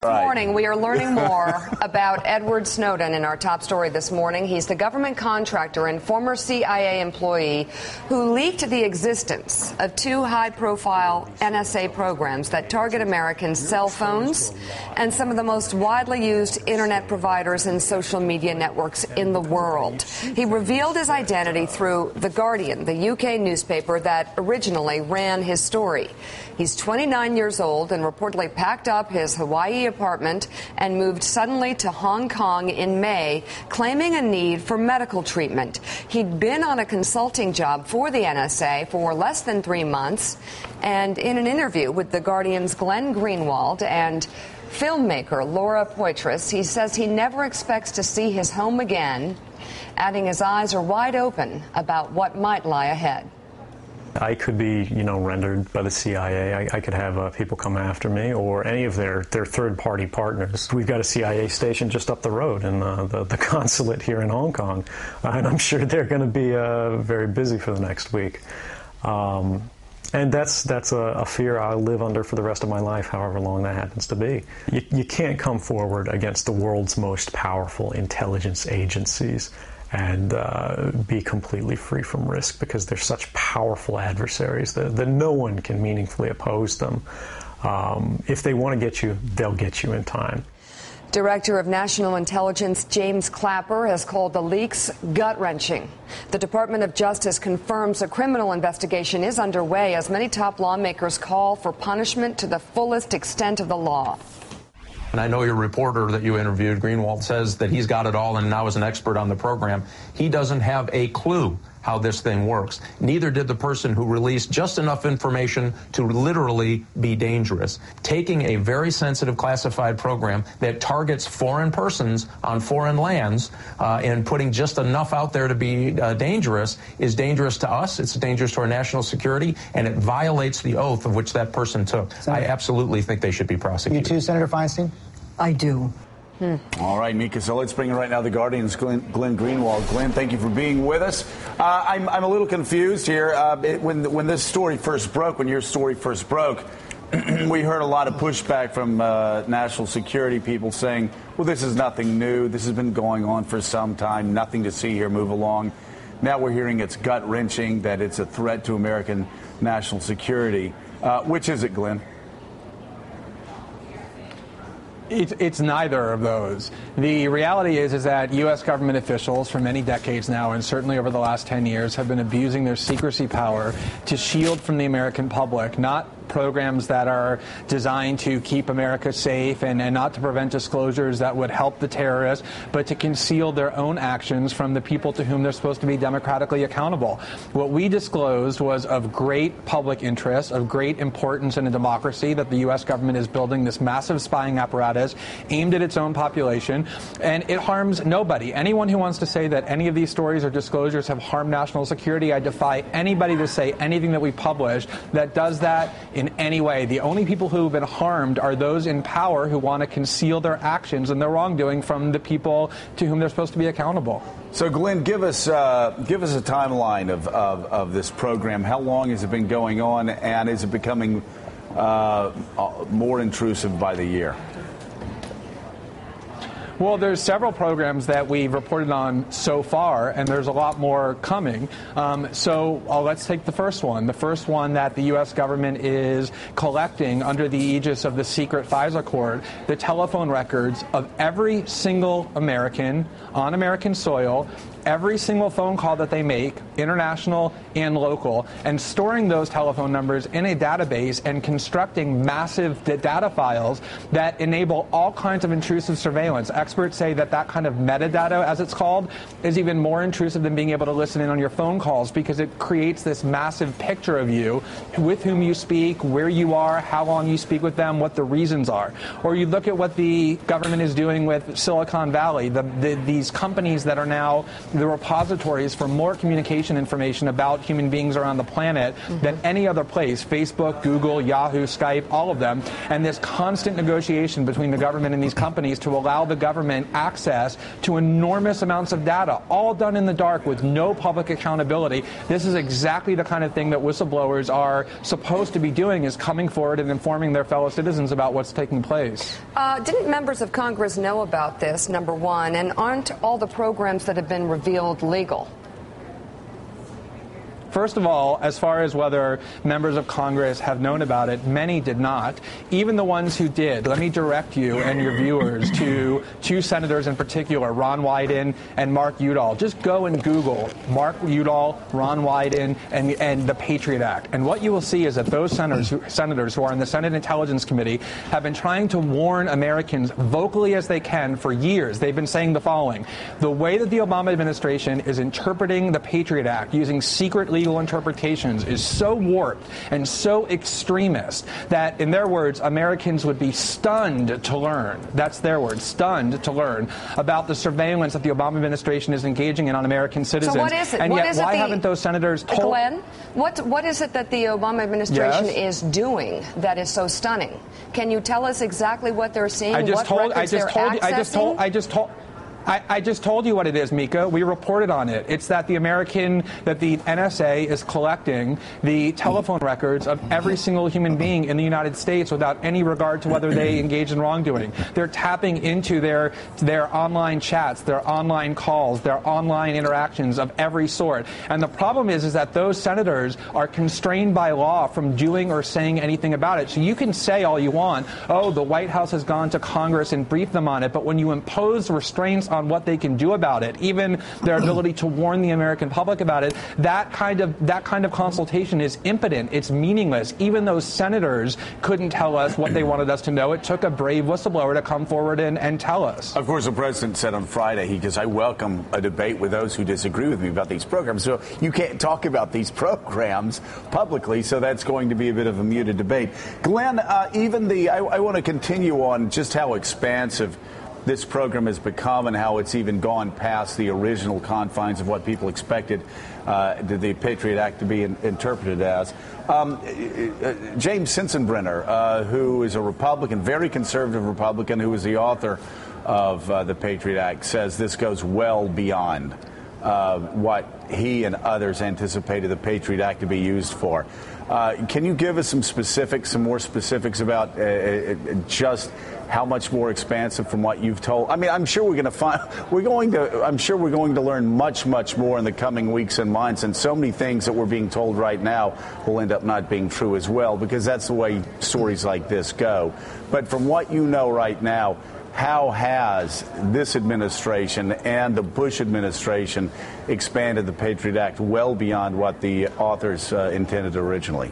This morning, we are learning more about Edward Snowden in our top story this morning. He's the government contractor and former CIA employee who leaked the existence of two high-profile NSA programs that target Americans' cell phones and some of the most widely used Internet providers and social media networks in the world. He revealed his identity through The Guardian, the UK newspaper that originally ran his story. He's 29 years old and reportedly packed up his Hawaii apartment and moved suddenly to Hong Kong in May, claiming a need for medical treatment. He'd been on a consulting job for the NSA for less than 3 months, and in an interview with The Guardian's Glenn Greenwald and filmmaker Laura Poitras, he says he never expects to see his home again, adding his eyes are wide open about what might lie ahead. I could be, rendered by the CIA. I could have people come after me or any of their third-party partners. We've got a CIA station just up the road in the consulate here in Hong Kong, and I'm sure they're going to be very busy for the next week. And that's a fear I'll live under for the rest of my life, however long that happens to be. You can't come forward against the world's most powerful intelligence agencies and be completely free from risk, because they're such powerful adversaries that no one can meaningfully oppose them. If they want to get you, they'll get you in time. Director of National Intelligence James Clapper has called the leaks gut-wrenching. The Department of Justice confirms a criminal investigation is underway as many top lawmakers call for punishment to the fullest extent of the law. And I know your reporter that you interviewed, Greenwald, says that he's got it all and now is an expert on the program. He doesn't have a clue how this thing works. Neither did the person who released just enough information to literally be dangerous. Taking a very sensitive classified program that targets foreign persons on foreign lands and putting just enough out there to be dangerous is dangerous to us. It's dangerous to our national security, and it violates the oath of which that person took. Senator, I absolutely think they should be prosecuted. You too, Senator Feinstein? I do. All right, Mika, so let's bring in right now the Guardian's Glenn Greenwald. Glenn, thank you for being with us. I'm a little confused here. When this story first broke, when your story first broke, we heard a lot of pushback from national security people saying, well, this is nothing new. This has been going on for some time. Nothing to see here. Move along. Now we're hearing it's gut-wrenching, that it's a threat to American national security. Which is it, Glenn? It's neither of those. The reality is that U.S. government officials for many decades now, and certainly over the last 10 years, have been abusing their secrecy power to shield from the American public, not programs that are designed to keep America safe and not to prevent disclosures that would help the terrorists, but to conceal their own actions from the people to whom they're supposed to be democratically accountable. What we disclosed was of great public interest, of great importance in a democracy, that the U.S. government is building this massive spying apparatus aimed at its own population, and it harms nobody. Anyone who wants to say that any of these stories or disclosures have harmed national security, I defy anybody to say anything that we publish that does that in any way. The only people who have been harmed are those in power who want to conceal their actions and their wrongdoing from the people to whom they're supposed to be accountable. So, Glenn, give us a timeline of this program. How long has it been going on, and is it becoming more intrusive by the year? Well, there's several programs that we've reported on so far, and there's a lot more coming. Let's take the first one. The first one that the U.S. government is collecting under the aegis of the secret FISA court, the telephone records of every single American on American soil, every single phone call that they make, international and local, and storing those telephone numbers in a database and constructing massive data files that enable all kinds of intrusive surveillance. Experts say that that kind of metadata, as it's called, is even more intrusive than being able to listen in on your phone calls, because it creates this massive picture of you, with whom you speak, where you are, how long you speak with them, what the reasons are. Or you look at what the government is doing with Silicon Valley, these companies that are now the repositories for more communication information about human beings around the planet than any other place. Facebook, Google, Yahoo, Skype, all of them. And this constant negotiation between the government and these companies to allow the government access to enormous amounts of data, all done in the dark with no public accountability. This is exactly the kind of thing that whistleblowers are supposed to be doing, is coming forward and informing their fellow citizens about what's taking place. Didn't members of Congress know about this, number one, and aren't all the programs that have been revealed legal? First of all, as far as whether members of Congress have known about it, many did not. Even the ones who did. Let me direct you and your viewers to two senators in particular, Ron Wyden and Mark Udall. Just go and Google Mark Udall, Ron Wyden, and the Patriot Act. And what you will see is that those senators who are in the Senate Intelligence Committee have been trying to warn Americans vocally as they can for years. They've been saying the following: the way that the Obama administration is interpreting the Patriot Act using secret legal interpretations is so warped and so extremist that, in their words, Americans would be stunned to learn, that's their word, stunned to learn about the surveillance that the Obama administration is engaging in on American citizens. So what is it? And yet, why haven't those senators told... Glenn, what is it that the Obama administration is doing that is so stunning? Can you tell us exactly what they're seeing? I just told you what it is, Mika. We reported on it. It's that the NSA is collecting the telephone records of every single human being in the United States without any regard to whether they engage in wrongdoing. They're tapping into their online chats, their online calls, their online interactions of every sort. And the problem is that those senators are constrained by law from doing or saying anything about it. So you can say all you want, oh, the White House has gone to Congress and briefed them on it, but when you impose restraints on what they can do about it, even their ability to warn the American public about it, that kind of consultation is impotent. It's meaningless. Even those senators couldn't tell us what they wanted us to know. It took a brave whistleblower to come forward and tell us. Of course, the president said on Friday, I welcome a debate with those who disagree with me about these programs. So you can't talk about these programs publicly, so that's going to be a bit of a muted debate. Glenn, I want to continue on just how expansive this program has become and how it's even gone past the original confines of what people expected the Patriot Act to be interpreted as. James Sensenbrenner, who is a Republican, very conservative Republican, who is the author of the Patriot Act, says this goes well beyond what he and others anticipated the Patriot Act to be used for. Can you give us some more specifics about just how much more expansive from what you've told? I mean, I'm sure we're going to learn much more in the coming weeks and months, and so many things that we're being told right now will end up not being true as well, because that's the way stories like this go. But from what you know right now, how has this administration and the Bush administration expanded the Patriot Act well beyond what the authors intended originally?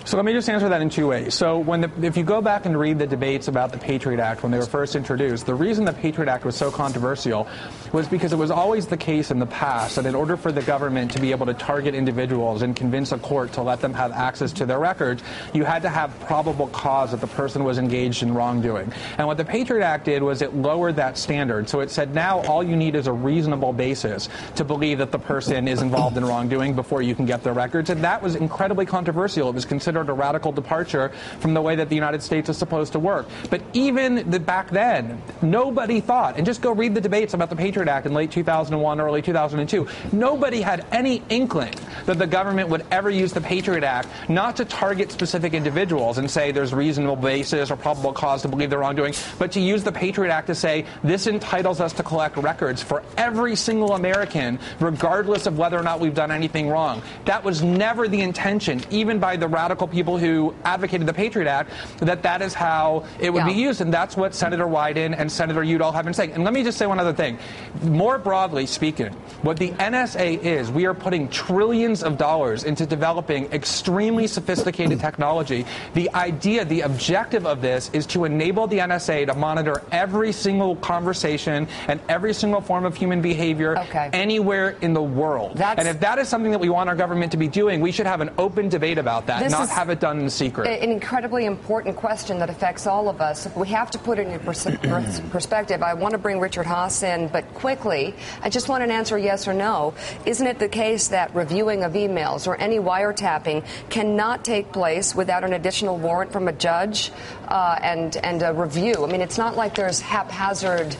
So let me just answer that in two ways. So if you go back and read the debates about the Patriot Act when they were first introduced, the reason the Patriot Act was so controversial was because it was always the case in the past that in order for the government to be able to target individuals and convince a court to let them have access to their records, you had to have probable cause that the person was engaged in wrongdoing. And what the Patriot Act did was it lowered that standard. So it said now all you need is a reasonable basis to believe that the person is involved in wrongdoing before you can get their records. And that was incredibly controversial. It was considered a radical departure from the way that the United States is supposed to work. But even back then, nobody thought, and just go read the debates about the Patriot Act in late 2001, early 2002, nobody had any inkling that the government would ever use the Patriot Act not to target specific individuals and say there's reasonable basis or probable cause to believe they're wrongdoing, but to use the Patriot Act to say this entitles us to collect records for every single American, regardless of whether or not we've done anything wrong. That was never the intention, even by the radical people who advocated the Patriot Act, that is how it would be used. And that's what Senator Wyden and Senator Udall have been saying. And let me just say one other thing. More broadly speaking, what the NSA is, we are putting trillions of dollars into developing extremely sophisticated technology. The idea, the objective of this is to enable the NSA to monitor every single conversation and every single form of human behavior anywhere in the world. And if that is something that we want our government to be doing, we should have an open debate about that, not have it done in secret. An incredibly important question that affects all of us. We have to put it in perspective. I want to bring Richard Haas in, but quickly, I just want an answer yes or no. Isn't it the case that reviewing of emails or any wiretapping cannot take place without an additional warrant from a judge and a review? I mean, it's not like there's haphazard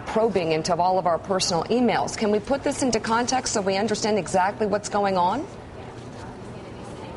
probing into all of our personal emails. Can we put this into context so we understand exactly what's going on?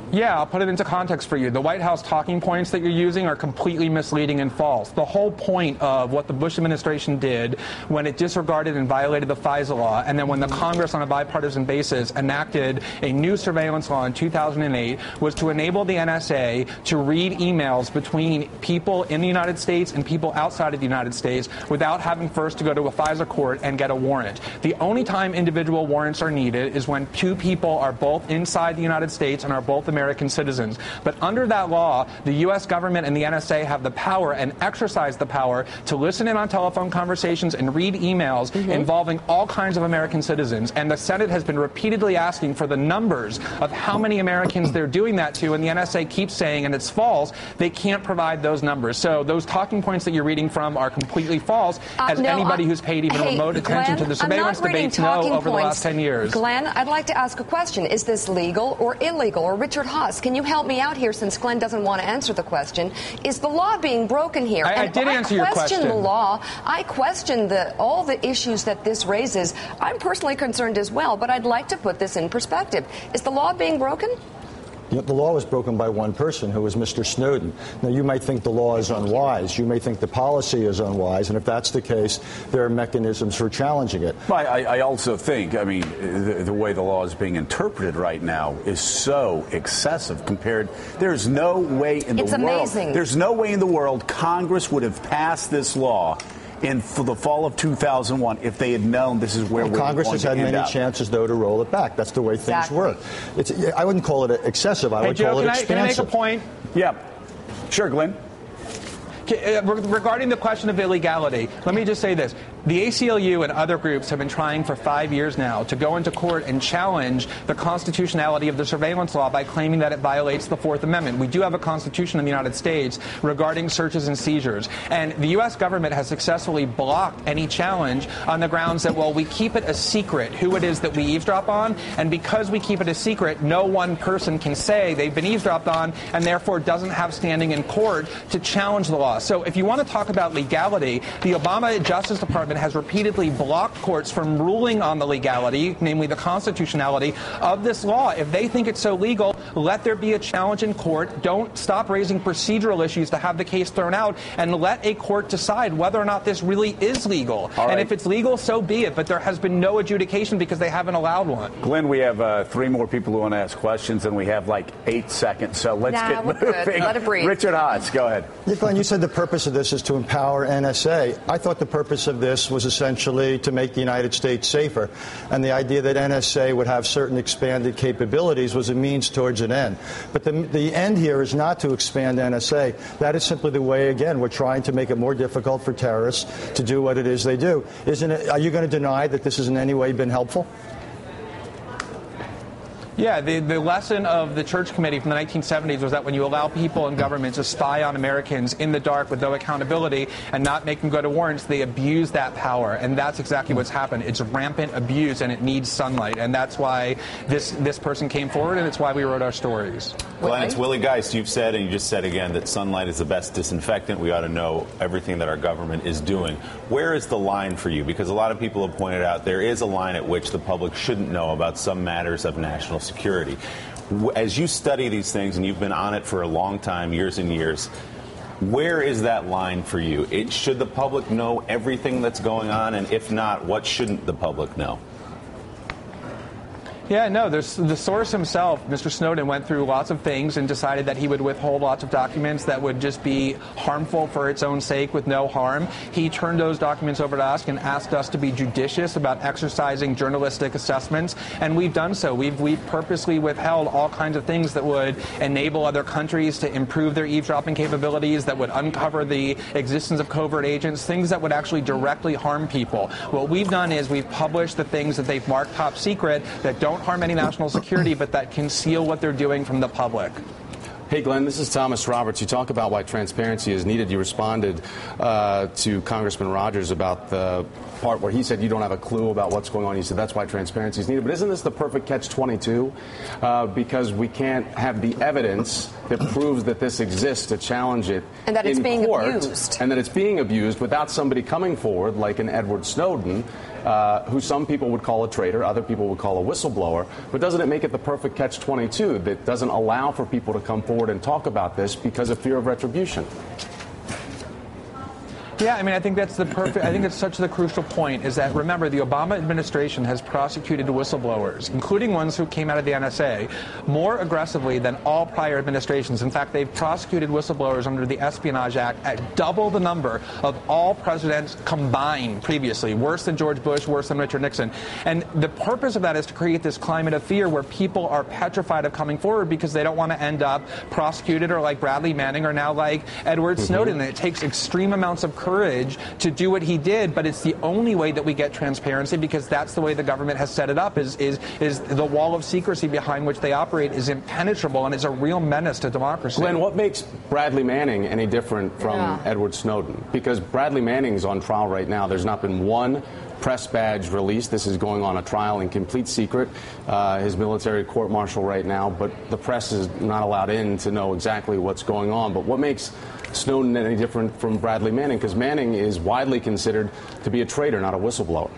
Yeah, I'll put it into context for you. The White House talking points that you're using are completely misleading and false. The whole point of what the Bush administration did when it disregarded and violated the FISA law, and then when the Congress on a bipartisan basis enacted a new surveillance law in 2008, was to enable the NSA to read emails between people in the United States and people outside of the United States without having first to go to a FISA court and get a warrant. The only time individual warrants are needed is when two people are both inside the United States and are both American citizens. But under that law, the U.S. government and the NSA have the power and exercise the power to listen in on telephone conversations and read emails involving all kinds of American citizens. And the Senate has been repeatedly asking for the numbers of how many Americans they're doing that to, and the NSA keeps saying, and it's false, they can't provide those numbers. So those talking points that you're reading from are completely false, as anybody who's paid even remote attention to the surveillance debates know over the last 10 years. Glenn, I'd like to ask a question. Is this legal or illegal? Or Richard Haas, can you help me out here since Glenn doesn't want to answer the question? Is the law being broken here? I did answer your question. I question the law. I question all the issues that this raises. I'm personally concerned as well, but I'd like to put this in perspective. Is the law being broken? The law was broken by one person, who was Mr. Snowden. Now, you might think the law is unwise. You may think the policy is unwise. And if that's the case, there are mechanisms for challenging it. I also think, I mean, the way the law is being interpreted right now is so excessive compared. There's no way in the world. It's amazing. There's no way in the world Congress would have passed this law for the fall of 2001 if they had known this is where we're going to end up. Congress has had many chances, though, to roll it back. That's the way things work. I wouldn't call it excessive. I would call it expansive. Can I make a point? Yeah. Sure, Glenn. Regarding the question of illegality, let me just say this. The ACLU and other groups have been trying for 5 years now to go into court and challenge the constitutionality of the surveillance law by claiming that it violates the Fourth Amendment. We do have a constitution in the United States regarding searches and seizures. And the U.S. government has successfully blocked any challenge on the grounds that, well, we keep it a secret who it is that we eavesdrop on. And because we keep it a secret, no one person can say they've been eavesdropped on and therefore doesn't have standing in court to challenge the law. So if you want to talk about legality, the Obama Justice Department has repeatedly blocked courts from ruling on the legality, namely the constitutionality of this law. If they think it's so legal, let there be a challenge in court. Don't stop raising procedural issues to have the case thrown out, and let a court decide whether or not this really is legal. And if it's legal, so be it. But there has been no adjudication because they haven't allowed one. Glenn, we have 3 more people who want to ask questions, and we have like 8 seconds. So let's get moving. Good. Let it breathe. Richard Haas, go ahead. Yeah, Glenn, you said the purpose of this is to empower NSA. I thought the purpose of this was essentially to make the United States safer. And the idea that NSA would have certain expanded capabilities was a means towards an end. But the end here is not to expand NSA. That is simply the way, again, we're trying to make it more difficult for terrorists to do what it is they do. Are you going to deny that this has in any way been helpful? Yeah, the lesson of the Church Committee from the 1970s was that when you allow people in government to spy on Americans in the dark with no accountability and not make them go to warrants, they abuse that power. And that's exactly what's happened. It's rampant abuse, and it needs sunlight. And that's why this person came forward, and it's why we wrote our stories. Glenn, it's Willie Geist. You've said, and you just said again, that sunlight is the best disinfectant. We ought to know everything that our government is doing. Where is the line for you? Because a lot of people have pointed out there is a line at which the public shouldn't know about some matters of national security. As you study these things, and you've been on it for a long time, years and years, where is that line for you? Should the public know everything that's going on? And if not, what shouldn't the public know? Yeah, no, the source himself, Mr. Snowden, went through lots of things and decided that he would withhold lots of documents that would just be harmful for its own sake with no harm. He turned those documents over to us and asked us to be judicious about exercising journalistic assessments, and we've done so. We've purposely withheld all kinds of things that would enable other countries to improve their eavesdropping capabilities, that would uncover the existence of covert agents, things that would actually directly harm people. What we've done is we've published the things that they've marked top secret that don't harm any national security, but that conceal what they're doing from the public. Hey, Glenn, this is Thomas Roberts. You talk about why transparency is needed. You responded to Congressman Rogers about the part where he said you don't have a clue about what's going on. He said that's why transparency is needed. But isn't this the perfect catch-22? Because we can't have the evidence that proves that this exists to challenge it and that it's being abused. And that it's being abused without somebody coming forward like an Edward Snowden, who some people would call a traitor, other people would call a whistleblower. But doesn't it make it the perfect catch-22 that doesn't allow for people to come forward and talk about this because of fear of retribution? Yeah, I mean, I think that's such the crucial point is that, remember, the Obama administration has prosecuted whistleblowers, including ones who came out of the NSA, more aggressively than all prior administrations. In fact, they've prosecuted whistleblowers under the Espionage Act at double the number of all presidents combined previously, worse than George Bush, worse than Richard Nixon. And the purpose of that is to create this climate of fear where people are petrified of coming forward because they don't want to end up prosecuted or like Bradley Manning or now like Edward Snowden. And it takes extreme amounts of courage to do what he did, but it's the only way that we get transparency because that's the way the government has set it up is the wall of secrecy behind which they operate is impenetrable and it's a real menace to democracy. Glenn, what makes Bradley Manning any different from Edward Snowden? Because Bradley Manning's on trial right now. There's not been one press badge released. This is going on a trial in complete secret, his military court-martial right now, but the press is not allowed in to know exactly what's going on. But what makes Snowden any different from Bradley Manning? Because Manning is widely considered to be a traitor, not a whistleblower.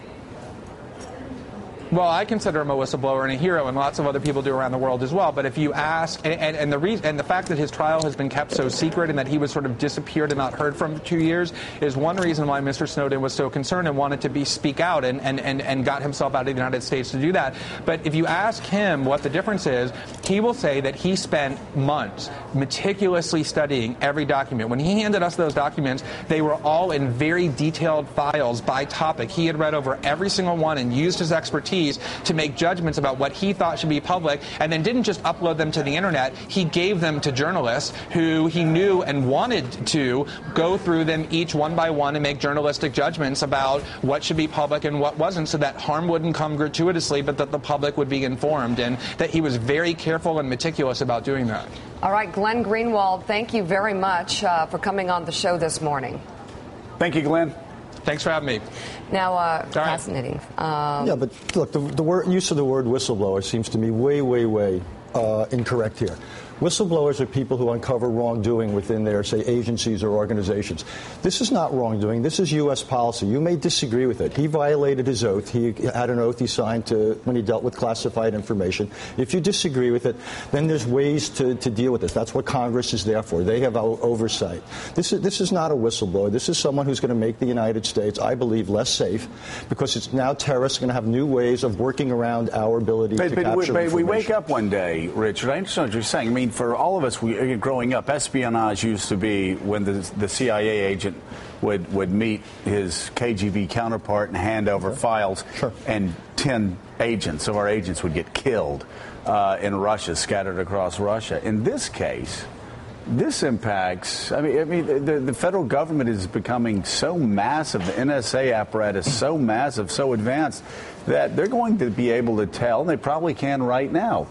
Well, I consider him a whistleblower and a hero, and lots of other people do around the world as well. But if you ask, and the fact that his trial has been kept so secret and that he was sort of disappeared and not heard from for 2 years is one reason why Mr. Snowden was so concerned and wanted to speak out and got himself out of the United States to do that. But if you ask him what the difference is, he will say that he spent months meticulously studying every document. When he handed us those documents, they were all in very detailed files by topic. He had read over every single one and used his expertise to make judgments about what he thought should be public, and then didn't just upload them to the internet. He gave them to journalists who he knew and wanted to go through them each one by one and make journalistic judgments about what should be public and what wasn't, so that harm wouldn't come gratuitously, but that the public would be informed, and that he was very careful and meticulous about doing that. All right, Glenn Greenwald, thank you very much for coming on the show this morning. Thank you, Glenn. Thanks for having me. Now, fascinating. Yeah, but look, the use of the word whistleblower seems to me way incorrect here. Whistleblowers are people who uncover wrongdoing within their, say, agencies or organizations. This is not wrongdoing. This is U.S. policy. You may disagree with it. He violated his oath. He had an oath he signed when he dealt with classified information. If you disagree with it, then there's ways to deal with it. That's what Congress is there for. They have oversight. This is not a whistleblower. This is someone who's going to make the United States, I believe, less safe because it's now terrorists are going to have new ways of working around our ability to capture information. We wake up one day, Richard, I understand what you're saying. I mean, for all of us, growing up, espionage used to be when the CIA agent would meet his KGB counterpart and hand over files, and 10 agents of our agents would get killed in Russia, scattered across Russia. In this case, this impacts, I mean, the federal government is becoming so massive, the NSA apparatus so massive, so advanced, that they're going to be able to tell, and they probably can right now,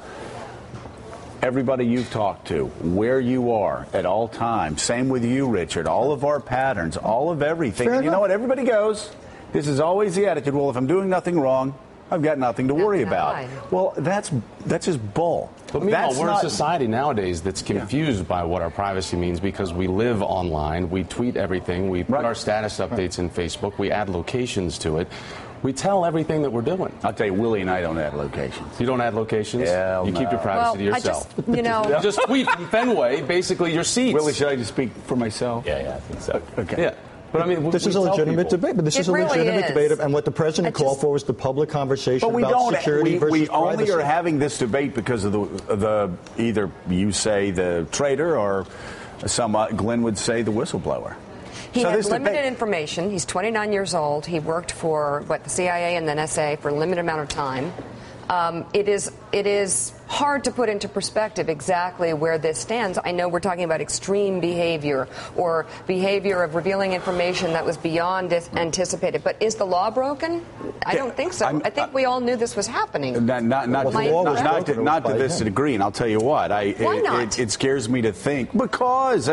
everybody you've talked to, where you are at all times. Same with you, Richard. All of our patterns, all of everything. And you know what? Everybody goes, this is always the attitude, well, if I'm doing nothing wrong, I've got nothing to worry about. Well, that's just bull. But meanwhile, we're a society nowadays that's confused by what our privacy means because we live online, we tweet everything, we put our status updates in Facebook, we add locations to it. We tell everything that we're doing. I'll tell you, Willie and I don't add locations. You don't add locations? Yeah, you keep your privacy to yourself. You just tweet from Fenway, basically your seats. Willie, should I just speak for myself? Yeah, I think so. Okay. Yeah. But I mean, this is a legitimate debate. But this is a legitimate debate, and what the president called for was the public conversation about security versus privacy. We only are having this debate because of the either you say the traitor or Glenn would say the whistleblower. He had limited information. He's 29 years old. He worked for the CIA and the NSA for a limited amount of time. It is hard to put into perspective exactly where this stands. I know we're talking about extreme behavior or behavior of revealing information that was beyond anticipated. But is the law broken? I don't think so. I think we all knew this was happening. Not to this degree, and I'll tell you what. Why not? It scares me to think because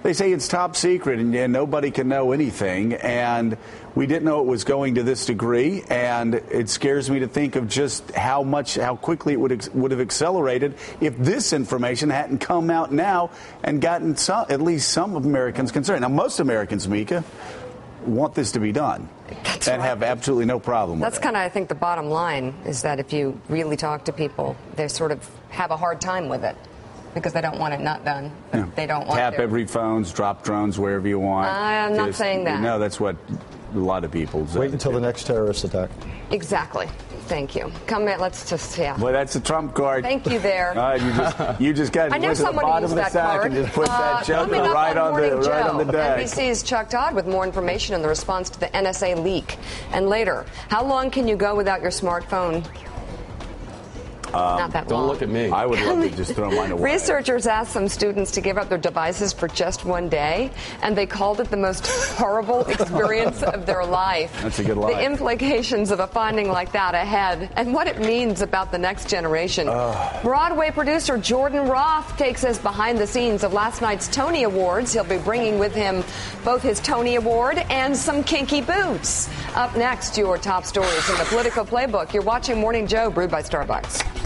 they say it's top secret and nobody can know anything, and we didn't know it was going to this degree, and it scares me to think of just how quickly it would have accelerated if this information hadn't come out now and gotten at least some Americans concerned. Now, most Americans, Mika, want this to be done. That's and right. have absolutely no problem with it. That's kind of, I think, the bottom line is that if you really talk to people, they sort of have a hard time with it because they don't want it not done. But they don't want Tap to. every phones, drop drones wherever you want. I'm not saying that. No, that's what a lot of people say. Wait until the next terrorist attack. Exactly. Thank you. Come in. Let's just, Well, that's the trump card. Thank you there. You just got I to know go to the someone bottom used of the that sack card. and just put that joke Coming up right on Morning the deck. NBC's Chuck Todd with more information on the response to the NSA leak. And later, how long can you go without your smartphone? Not that long. Don't look at me. I would love to just throw mine away. Researchers asked some students to give up their devices for just one day, and they called it the most horrible experience of their life. That's a good line. The implications of a finding like that ahead, and what it means about the next generation. Broadway producer Jordan Roth takes us behind the scenes of last night's Tony Awards. He'll be bringing with him both his Tony Award and some kinky boots. Up next, your top stories in the political playbook. You're watching Morning Joe, brewed by Starbucks.